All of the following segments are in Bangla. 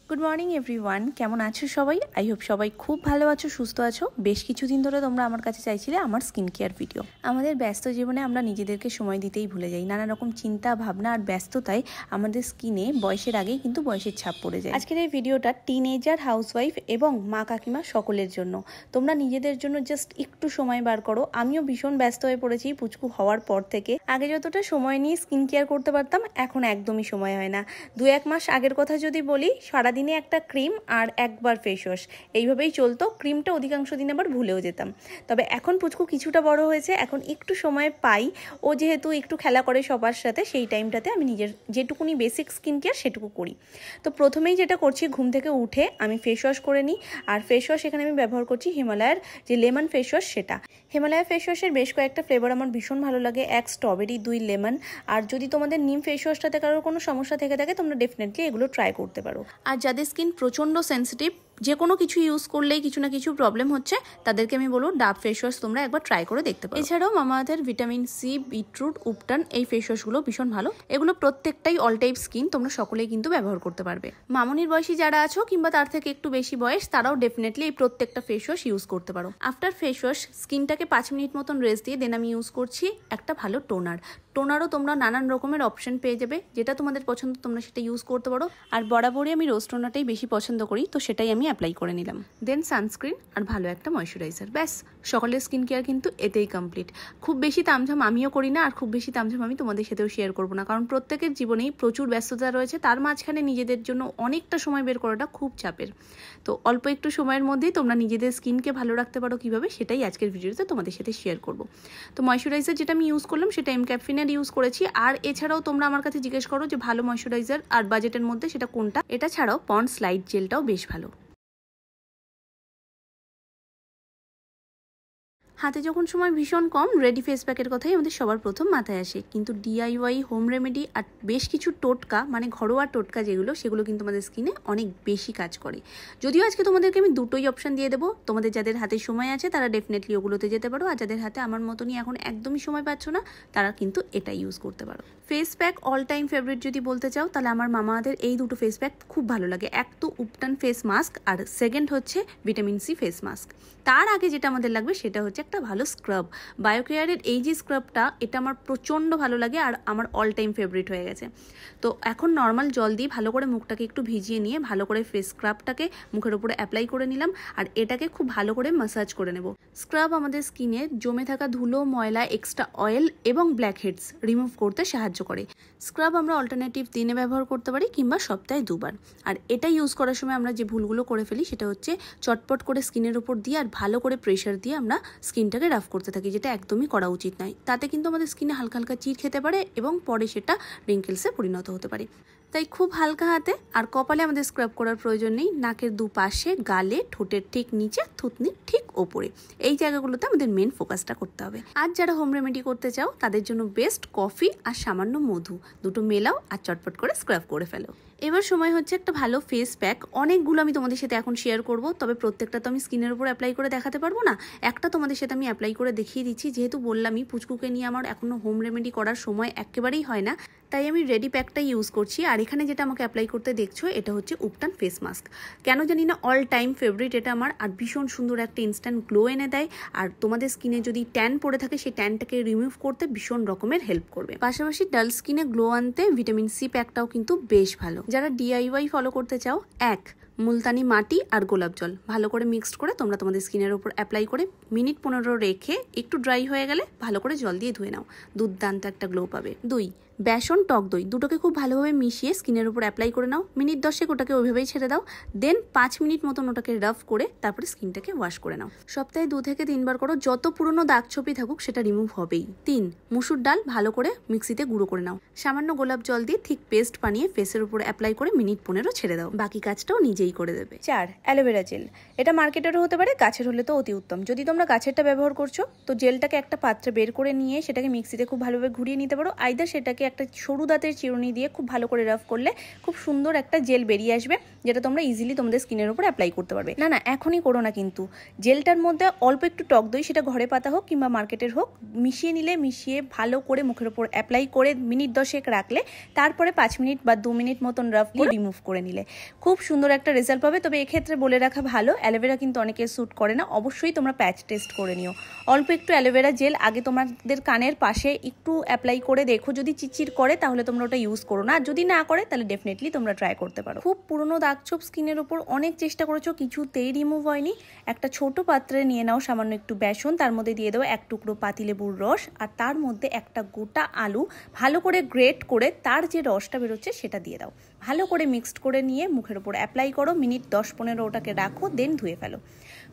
গুড মর্নিং এভরিওয়ান, কেমন আছো সবাই? আই হোপ সবাই খুব ভালো আছো, সুস্থ আছো। বেশ কিছুদিন ধরে তোমরা আমার কাছে চাইছিলে আমার স্কিন কেয়ার ভিডিও। আমাদের ব্যস্ত জীবনে আমরা নিজেদেরকে সময় দিতেই ভুলে যাই। নানা রকম চিন্তা ভাবনা আর ব্যস্ততায় আমাদের স্কিনে বয়সের আগেই কিন্তু বয়সের ছাপ পড়ে যায়। আজকের এই ভিডিওটা টিনেজার, হাউসওয়াইফ এবং মা কাকিমা সকলের জন্য। তোমরা নিজেদের জন্য জাস্ট একটু সময় বার করো। আমিও ভীষণ ব্যস্ত হয়ে পড়েছি পুচকু হওয়ার পর থেকে। আগে যতটা সময় নিয়ে স্কিন কেয়ার করতে পারতাম, এখন একদমই সময় হয় না। 2-1 মাস আগের কথা যদি বলি, সারাদিনে একটা ক্রিম আর একবার ফেস ওয়াশ, এইভাবেই চলতো। ক্রিমটা অধিকাংশ দিন আবার ভুলেও যেতাম। তবে এখন পুচকু কিছুটা বড় হয়েছে, এখন একটু সময় পাই। ও যেহেতু একটু খেলা করে সবার সাথে, সেই টাইমটাতে আমি নিজের যেটুকুনি বেসিক স্কিন কেয়ার সেটুকু করি। তো প্রথমেই যেটা করছি, ঘুম থেকে উঠে আমি ফেস ওয়াশ করে নিই। আর ফেস ওয়াশ এখানে আমি ব্যবহার করছি হিমালয়ের যে লেমন ফেস ওয়াশ, সেটা। হিমালয়া ফেস ওয়াশের বেশ কয়েকটা ফ্লেভার আমার ভীষণ ভালো লাগে, 1 স্ট্রবেরি, 2 লেমন। আর যদি তোমাদের নিম ফেস ওয়াশটাতে কারোর কোনো সমস্যা থেকে থাকে, তোমরা ডেফিনেটলি এগুলো ট্রাই করতে পারো। আর যাদের স্কিন প্রচণ্ড সেন্সিটিভ, যে কোনো কিছু ইউজ করলেই কিছু না কিছু প্রবলেম হচ্ছে, তাদেরকে আমি বলবো ডাব ফেস ওয়াশ তোমরা একবার ট্রাই করে দেখতে পারো। এছাড়াও মামাআর্থের ভিটামিন সি, বিটরুট, উপটান এই ফেস ওয়াশগুলো ভীষণ ভালো। এগুলো প্রত্যেকটাই অল টাইপ স্কিন, তোমরা সকলেই কিন্তু ব্যবহার করতে পারবে। মামনির বয়সী যারা আছো কিংবা তার থেকে একটু বেশি বয়স, তারাও ডেফিনেটলি এই প্রত্যেকটা ফেস ওয়াশ ইউজ করতে পারো। আফটার ফেস ওয়াশ স্কিনটাকে 5 মিনিট মতন রেস্ট দিয়ে দেন আমি ইউজ করছি একটা ভালো টোনারও তোমরা নানান রকমের অপশন পেয়ে যাবে, যেটা তোমাদের পছন্দ তোমরা সেটা ইউজ করতে পারো। আর বরাবরই আমি রোজ টোনারটাই বেশি পছন্দ করি, তো সেটাই আমি অ্যাপ্লাই করে নিলাম। দেন সানস্ক্রিন আর ভালো একটা ময়শ্চারাইজার, ব্যাস সকালের স্কিন কেয়ার কিন্তু এতেই কমপ্লিট। খুব বেশি তামঝাম আমিও করি না, আর খুব বেশি তামঝাম আমি তোমাদের সাথেও শেয়ার করবো না, কারণ প্রত্যেকের জীবনেই প্রচুর ব্যস্ততা রয়েছে। তার মাঝখানে নিজেদের জন্য অনেকটা সময় বের করাটা খুব চাপের। তো অল্প একটু সময়ের মধ্যেই তোমরা নিজেদের স্কিনকে ভালো রাখতে পারো কিভাবে, সেটাই আজকের ভিডিওতে তোমাদের সাথে শেয়ার করবো। তো ময়শ্চারাইজার যেটা আমি ইউজ করলাম সেটা এমক্যাফিনের ইউজ করেছি। আর এছাড়াও তোমরা আমার কাছে জিজ্ঞেস করো যে ভালো ময়শ্চারাইজার আর বাজেটের মধ্যে সেটা কোনটা। এটা ছাড়াও পন্ডস লাইট জেলটাও বেশ ভালো। হাতে যখন সময় ভীষণ কম, রেডি ফেস প্যাকের কথাই আমাদের সবার প্রথম মাথায় আসে, কিন্তু ডিআইওয়াই, হোম রেমেডি আর বেশ কিছু টোটকা, মানে ঘরোয়া টোটকা যেগুলো, সেগুলো কিন্তু আমাদের স্কিনে অনেক বেশি কাজ করে। যদিও আজকে তোমাদেরকে আমি দুটোই অপশন দিয়ে দেবো। তোমাদের যাদের হাতে সময় আছে তারা ডেফিনেটলি ওগুলোতে যেতে পারো, আর যাদের হাতে আমার মতনই এখন একদমই সময় পাচ্ছ না, তারা কিন্তু এটা ইউজ করতে পারো। Face pack all time favourite যদি বলতে চাও, তাহলে আমার মামাদের এই দুটো ফেস প্যাক খুব ভালো লাগে। এক তো উপটান ফেস মাস্ক, আর সেকেন্ড হচ্ছে ভিটামিন সি ফেস মাস্ক। তার আগে যেটা আমাদের লাগবে সেটা হচ্ছে একটা ভালো স্ক্রাব। বায়োকেয়ারের এই যে স্ক্রাবটা, এটা আমার প্রচণ্ড ভালো লাগে আর আমার অল টাইম ফেভারিট হয়ে গেছে। তো এখন নর্মাল জল দিয়ে ভালো করে মুখটাকে একটু ভিজিয়ে নিয়ে ভালো করে ফেস স্ক্রাবটাকে মুখের উপরে অ্যাপ্লাই করে নিলাম, আর এটাকে খুব ভালো করে ম্যাসাজ করে নেব। স্ক্রাব আমাদের স্কিনে জমে থাকা ধুলো, ময়লা, এক্সট্রা অয়েল এবং ব্ল্যাক হেডস রিমুভ করতে সাহায্য করে। স্ক্রাব আমরা অল্টারনেটিভ দিনে ব্যবহার করতে পারি কিংবা সপ্তাহে 2 বার। আর এটা ইউজ করার সময় আমরা যে ভুলগুলো করে ফেলি সেটা হচ্ছে চটপট করে স্কিনের উপর দিয়ে আর ভালো করে প্রেশার দিয়ে আমরা স্কিনটাকে রাফ করতে থাকি, যেটা একদমই করা উচিত নয়। তাতে কিন্তু আমাদের স্কিনে হালকা হালকা চির খেতে পারে এবং পরে সেটা রিঙ্কেলসে পরিণত হতে পারে। তাই খুব হালকা হাতে আর কপালে আমাদের স্ক্রাব করার প্রয়োজন নেই। নাকের দুপাশে, গালে, ঠোঁটের ঠিক নিচে, থুতনির ঠিক ওপরে, এই জায়গাগুলোতে আমাদের মেন ফোকাসটা করতে হবে। আর যারা হোম রেমেডি করতে চাও তাদের জন্য বেস্ট কফি আর সামান্য মধু, দুটো মেলাও আর চটপট করে স্ক্রাব করে ফেলো। এবার সময় হচ্ছে একটা ভালো ফেস প্যাক। অনেকগুলো আমি তোমাদের সাথে এখন শেয়ার করব, তবে প্রত্যেকটা তো আমি স্কিনের উপর অ্যাপ্লাই করে দেখাতে পারবো না। একটা তোমাদের সাথে আমি অ্যাপ্লাই করে দেখিয়ে দিচ্ছি, যেহেতু বললামই পুচকুকে নিয়ে আমার এখনো হোম রেমেডি করার সময় একেবারেই হয় না, তাই আমি রেডি প্যাকটাই ইউজ করছি। আর এখানে যেটা আমাকে অ্যাপ্লাই করতে দেখছো, এটা হচ্ছে উপটান ফেস মাস্ক। কেন জানি না অল টাইম ফেভারিট এটা আমার, আর ভীষণ সুন্দর একটা ইনস্ট্যান্ট গ্লো এনে দেয়। আর তোমাদের স্কিনে যদি ট্যান পড়ে থাকে, সেই ট্যানটাকে রিমুভ করতে ভীষণ রকমের হেল্প করবে। পাশাপাশি ডাল স্কিনে গ্লো আনতে ভিটামিন সি প্যাকটাও কিন্তু বেশ ভালো। যারা ডিআইওয়াই ফলো করতে চাও, মুলতানি মাটি আর গোলাপ জল ভালো করে মিক্সড করে তোমরা তোমাদের স্কিনের উপর অ্যাপ্লাই করে মিনিট 15 রেখে একটু ড্রাই হয়ে গেলে ভালো করে জল দিয়ে ধুয়ে নাও, দুর্দান্ত একটা গ্লো পাবে। 2 বেসন, টক দই দুটোকে খুব ভালোভাবে মিশিয়ে স্কিনের উপর অ্যাপ্লাই করে নাও। মিনিট 10 ওটাকে ওইভাবেই ছেড়ে দাও। দেন 5 মিনিট মতন ওটাকে রাফ করে তারপরে স্কিনটাকে ওয়াশ করে নাও। সপ্তাহে 2 থেকে 3 বার করো, যত পুরনো দাগ ছপি থাকুক সেটা রিমুভ হবেই। 3 মুসুর ডাল ভালো করে মিক্সিতে গুঁড়ো করে নাও। সামান্য গোলাপ জল দিয়ে ঠিক পেস্ট বানিয়ে ফেসের উপর অ্যাপ্লাই করে মিনিট 15 ছেড়ে দাও। বাকি কাজটাও নিজেই করে দেবে। 4 অ্যালোভেরা জেল। এটা মার্কেটেরও হতে পারে, গাছের হলে তো অতি উত্তম। যদি তোমরা গাছেরটা ব্যবহার করছো, তো জেলটাকে একটা পাত্রে বের করে নিয়ে সেটাকে মিক্সিতে খুব ভালোভাবে ঘুরিয়ে নিতে পারো। আইদার সেটাকে একটা সরু দাঁতের চিরুনি দিয়ে খুব ভালো করে রাফ করলে খুব সুন্দর একটা জেল বেরিয়ে আসবে, যেটা তোমরা ইজিলি তোমাদের স্কিনের উপর অ্যাপ্লাই করতে পারবে। না না, এখনই করো না, কিন্তু জেলটার মধ্যে অল্প একটু টক দই, সেটা ঘরে পাতা হোক কিংবা মার্কেটের হোক, মিশিয়ে ভালো করে মুখের উপর অ্যাপ্লাই করে মিনিট 10 রাখলে তারপরে 5 মিনিট বা 2 মিনিট মতন রাফ করে রিমুভ করে নিলে খুব সুন্দর একটা রেজাল্ট পাবে। তবে এক্ষেত্রে বলে রাখা ভালো, অ্যালোভেরা কিন্তু অনেকে স্যুট করে না, অবশ্যই তোমরা প্যাচ টেস্ট করে নিও। অল্প একটু অ্যালোভেরা জেল আগে তোমাদের কানের পাশে একটু অ্যাপ্লাই করে দেখো, যদি চিচির করে তাহলে তোমরা ওটা ইউজ করো না, আর যদি না করে তাহলে ডেফিনেটলি তোমরা ট্রাই করতে পারো। খুব পুরনো দাগ ছোপ স্কিনের উপর অনেক চেষ্টা করেছো, কিছুতেই রিমুভ হয়নি। একটা ছোট পাত্রে নিয়ে নাও সামান্য একটু বেসন, তার মধ্যে দিয়ে দেবো 1 টুকরো পাতিলেবুর রস, আর তার মধ্যে একটা গোটা আলু ভালো করে গ্রেট করে তার যে রসটা বেরোচ্ছে সেটা দিয়ে দাও। ভালো করে মিক্সড করে নিয়ে মুখের উপর অ্যাপ্লাই করো, মিনিট 10-15 ওটাকে রাখো, দেন ধুয়ে ফেলো।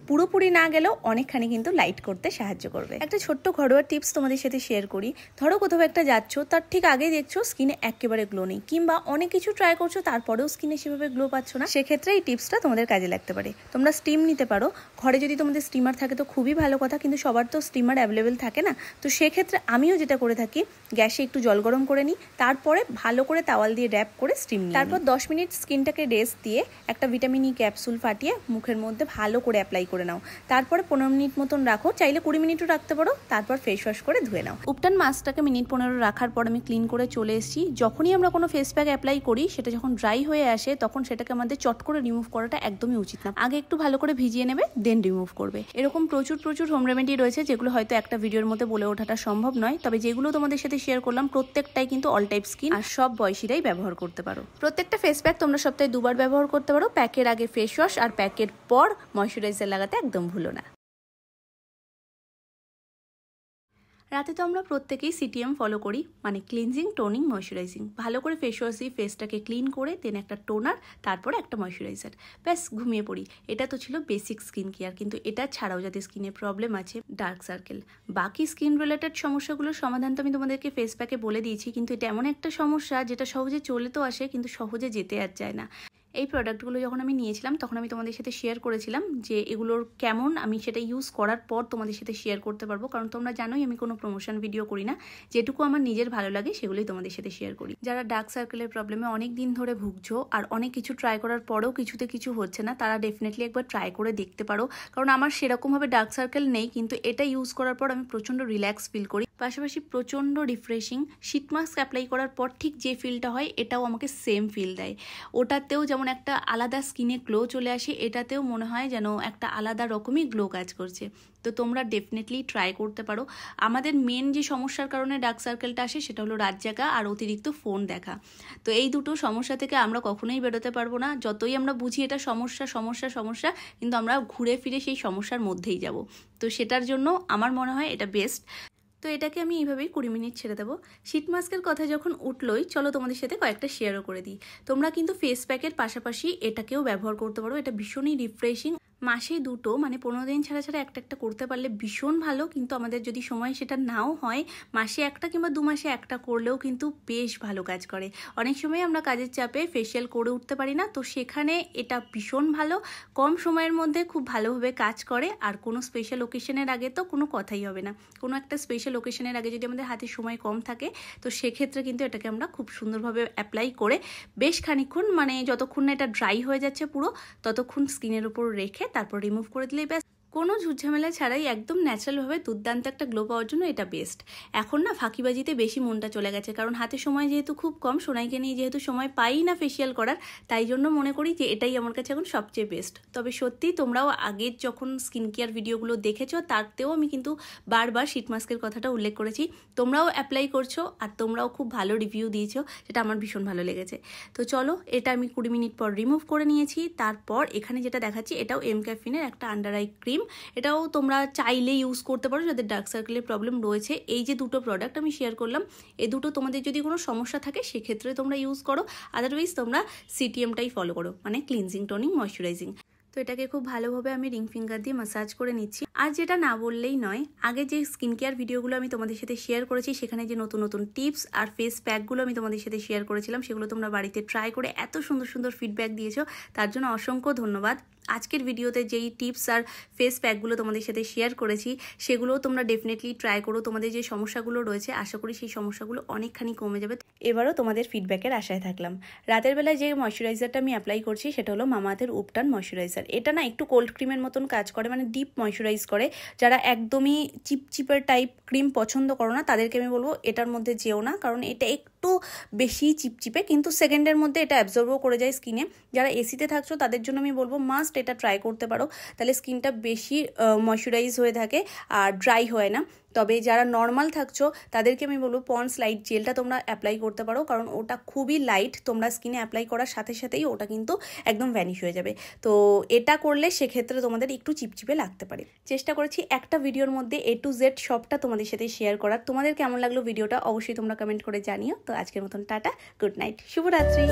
পুরোপুরি না গেলেও অনেকখানি কিন্তু লাইট করতে সাহায্য করবে। একটা ছোট্ট ঘরোয়া টিপস তোমাদের সাথে শেয়ার করি। ধরো কোথাও একটা যাচ্ছ, তার ঠিক আগেই দেখছো স্কিনে একেবারে গ্লো নেই, কিংবা অনেক কিছু ট্রাই করছো তারপরেও স্কিনে সেভাবে গ্লো পাচ্ছ না, সেক্ষেত্রে এই টিপসটা তোমাদের কাজে লাগতে পারে। তোমরা স্টিম নিতে পারো, ঘরে যদি তোমাদের স্টিমার থাকে তো খুবই ভালো কথা, কিন্তু সবার তো স্টিমার অ্যাভেলেবেল থাকে না। তো সেক্ষেত্রে আমিও যেটা করে থাকি, গ্যাসে একটু জল গরম করে নিই, তারপরে ভালো করে তাওয়াল দিয়ে র্যাপ করে স্টিম নিই। তারপর 10 মিনিট স্কিনটাকে রেস্ট দিয়ে একটা ভিটামিন ই ক্যাপসুল ফাটিয়ে মুখের মধ্যে ভালো করে অ্যাপ্লাই করে নাও। তারপরে 15 মিনিট মতন রাখো, চাইলে 20 মিনিটও রাখতে পারো। তারপর ফেস ওয়াশ করে ধুয়ে নাও। উপটান মাস্কটাকে মিনিট 15 রাখার পর আমি ক্লিন করে চলে এসেছি। যখনই আমরা কোনো ফেস প্যাক অ্যাপ্লাই করি, সেটা যখন ড্রাই হয়ে আসে তখন সেটাকে আমাদের চট করে রিমুভ করাটা একদমই উচিত না। আগে একটু ভালো করে ভিজিয়ে নেবে, দেন রিমুভ করবে। এরকম প্রচুর হোম রেমেডি রয়েছে, যেগুলো হয়তো একটা ভিডিওর মধ্যে বলে ওঠাটা সম্ভব নয়, তবে যেগুলো তোমাদের সাথে শেয়ার করলাম প্রত্যেকটাই কিন্তু অল টাইপ স্কিন আর সব বয়সীরাই ব্যবহার করতে পারো। প্রত্যেকটা ফেস প্যাক তোমরা সপ্তাহে 2 বার ব্যবহার করতে পারো। প্যাকের আগে ফেস ওয়াশ আর প্যাকের পর ময়শ্চারাইজার লাগাতে একদম ভুলো না। রাতে তো আমরা প্রত্যেকেই সিটিএম ফলো করি, মানে ক্লিনজিং, টোনিং, ময়শ্চারাইজিং। ভালো করে ফেস ওয়াশ দিয়ে ফেসটাকে ক্লিন করে দেন একটা টোনার, তারপরে একটা ময়শ্চারাইজার, ব্যাস ঘুমিয়ে পড়ি। এটা তো ছিল বেসিক স্কিন কেয়ার, কিন্তু এটা ছাড়াও যাদের স্কিনে প্রবলেম আছে, ডার্ক সার্কেল, বাকি স্কিন রিলেটেড সমস্যাগুলোর সমাধান তো আমি তোমাদেরকে ফেস প্যাকে বলে দিয়েছি, কিন্তু এটা এমন একটা সমস্যা যেটা সহজে চলে তো আসে কিন্তু সহজে যেতে আর যায় না। এই প্রোডাক্টগুলো যখন আমি নিয়েছিলাম তখন আমি তোমাদের সাথে শেয়ার করেছিলাম যে এগুলোর কেমন, আমি সেটা ইউজ করার পর তোমাদের সাথে শেয়ার করতে পারবো, কারণ তোমরা জানোই আমি কোনো প্রমোশন ভিডিও করি না, যেটুকু আমার নিজের ভালো লাগে সেগুলোই তোমাদের সাথে শেয়ার করি। যারা ডার্ক সার্কেলের প্রবলেমে অনেক দিন ধরে ভুগছো আর অনেক কিছু ট্রাই করার পরেও কিছুতে কিছু হচ্ছে না, তারা ডেফিনেটলি একবার ট্রাই করে দেখতে পারো, কারণ আমার সেরকমভাবে ডার্ক সার্কেল নেই, কিন্তু এটা ইউজ করার পর আমি প্রচণ্ড রিল্যাক্স ফিল করি, পাশাপাশি প্রচণ্ড রিফ্রেশিং। শীত মাস্ক অ্যাপ্লাই করার পর ঠিক যে ফিলটা হয় এটাও আমাকে সেম ফিল দেয়। ওটাতেও যেমন একটা আলাদা স্কিনে গ্লো চলে আসে, এটাতেও মনে হয় যেন একটা আলাদা রকমই গ্লো কাজ করছে। তো তোমরা ডেফিনেটলি ট্রাই করতে পারো। আমাদের মেন যে সমস্যার কারণে ডার্ক সার্কেলটা আসে সেটা হলো রাত জাগা আর অতিরিক্ত ফোন দেখা। তো এই দুটো সমস্যা থেকে আমরা কখনোই বেরোতে পারবো না, যতই আমরা বুঝি এটা সমস্যা, কিন্তু আমরা ঘুরে ফিরে সেই সমস্যার মধ্যেই যাব। তো সেটার জন্য আমার মনে হয় এটা বেস্ট। তো এটাকে আমি এইভাবেই 20 মিনিট ছেড়ে দেবো। শীত মাস্কের কথা যখন উঠলোই, চলো তোমাদের সাথে কয়েকটা শেয়ারও করে দিই। তোমরা কিন্তু ফেস প্যাকের পাশাপাশি এটাকেও ব্যবহার করতে পারো, এটা ভীষণই রিফ্রেশিং। মাসে 2 মানে 15 দিন ছাড়া একটা করতে পারলে ভীষণ ভালো, কিন্তু আমাদের যদি সময় সেটা নাও হয়, মাসে 1 কিংবা 2 মাসে 1 করলেও কিন্তু বেশ ভালো কাজ করে। অনেক সময় আমরা কাজের চাপে ফেসিয়াল করে উঠতে পারি না, তো সেখানে এটা ভীষণ ভালো, কম সময়ের মধ্যে খুব ভালোভাবে কাজ করে। আর কোনো স্পেশাল ওকেশনের আগে তো কোনো কথাই হবে না, কোনো একটা স্পেশাল ওকেশনের আগে যদি আমাদের হাতে সময় কম থাকে, তো সেক্ষেত্রে কিন্তু এটাকে আমরা খুব সুন্দরভাবে অ্যাপ্লাই করে বেশ খানিক্ষণ, মানে যতক্ষণ না এটা ড্রাই হয়ে যাচ্ছে পুরো, ততক্ষণ স্কিনের উপর রেখে তারপর রিমুভ করে দিলেই ব্যাস। কোনো ঝুটঝামেলা ছাড়াই একদম ন্যাচারালভাবে দুর্দান্ত একটা গ্লো পাওয়ার জন্য এটা বেস্ট। এখন না ফাঁকিবাজিতে বেশি মনটা চলে গেছে, কারণ হাতে সময় যেহেতু খুব কম, সোনাইকে নিয়ে যেহেতু সময় পাই না ফেসিয়াল করার, তাই জন্য মনে করি যে এটাই আমার কাছে এখন সবচেয়ে বেস্ট। তবে সত্যি তোমরাও আগের যখন স্কিন কেয়ার ভিডিওগুলো দেখেছো তারতেও আমি কিন্তু বারবার শীত মাস্কের কথাটা উল্লেখ করেছি। তোমরাও অ্যাপ্লাই করছো আর তোমরাও খুব ভালো রিভিউ দিয়েছো, যেটা আমার ভীষণ ভালো লেগেছে। তো চলো, এটা আমি 20 মিনিট পর রিমুভ করে নিয়েছি। তারপর এখানে যেটা দেখাচ্ছি এটাও এম ক্যাফিনের একটা আন্ডার আই ক্রিম, এটাও তোমরা চাইলে ইউজ করতে পারো যাদের ডার্ক সার্কেলের প্রবলেম রয়েছে। এই যে 2 প্রোডাক্ট আমি শেয়ার করলাম, এই 2 তোমাদের যদি কোনো সমস্যা থাকে সেক্ষেত্রে তোমরা ইউজ করো, আদারওয়াইজ তোমরা সিটিএমটাই ফলো করো, মানে ক্লিনজিং, টোনিং, ময়শ্চারাইজিং। তো এটাকে খুব ভালোভাবে আমি রিং ফিঙ্গার দিয়ে ম্যাসাজ করে নিচ্ছি। আর যেটা না বললেই নয়, আগে যে স্কিন কেয়ার ভিডিওগুলো আমি তোমাদের সাথে শেয়ার করেছি সেখানে যে নতুন নতুন টিপস আর ফেস প্যাকগুলো আমি তোমাদের সাথে শেয়ার করেছিলাম, সেগুলো তোমরা বাড়িতে ট্রাই করে এত সুন্দর সুন্দর ফিডব্যাক দিয়েছো, তার জন্য অসংখ্য ধন্যবাদ। আজকের ভিডিওতে যেই টিপস আর ফেস প্যাকগুলো তোমাদের সাথে শেয়ার করেছি সেগুলোও তোমরা ডেফিনেটলি ট্রাই করো। তোমাদের যে সমস্যাগুলো রয়েছে আশা করি সেই সমস্যাগুলো অনেকখানি কমে যাবে। এবারও তোমাদের ফিডব্যাকের আশায় থাকলাম। রাতের বেলায় যে ময়শ্চারাইজারটা আমি অ্যাপ্লাই করছি সেটা হলো মামাআর্থের উপটান ময়শ্চারাইজার। এটা না একটু কোল্ড ক্রিমের মতন কাজ করে, মানে ডিপ ময়শ্চারাইজ করে। যারা একদমই চিপচিপের টাইপ ক্রিম পছন্দ করো না তাদেরকে আমি বলবো এটার মধ্যে যেও না, কারণ এটা একটু বেশি চিপচিপে, কিন্তু সেকেন্ডের মধ্যে এটা অ্যাবজর্বও করে যায় স্কিনে। যারা এসিতে থাকছো তাদের জন্য আমি বলবো মাস্ট এটা ট্রাই করতে পারো, তাহলে স্কিনটা বেশি ময়শ্চারাইজ হয়ে থাকে আর ড্রাই হয় না। তবে যারা নর্মাল থাকছো তাদেরকে আমি বলবো পন্ডস লাইট জেলটা তোমরা অ্যাপ্লাই করতে পারো, কারণ ওটা খুবই লাইট, তোমরা স্কিনে অ্যাপ্লাই করার সাথে সাথেই ওটা কিন্তু একদম ভ্যানিশ হয়ে যাবে। তো এটা করলে সেক্ষেত্রে তোমাদের একটু চিপচিপে লাগতে পারে। চেষ্টা করেছি একটা ভিডিওর মধ্যে A to Z সবটা তোমাদের সাথে শেয়ার করার। তোমাদের কেমন লাগলো ভিডিওটা অবশ্যই তোমরা কমেন্ট করে জানিও। তো আজকের মতন টাটা, গুড নাইট, শুভরাত্রি।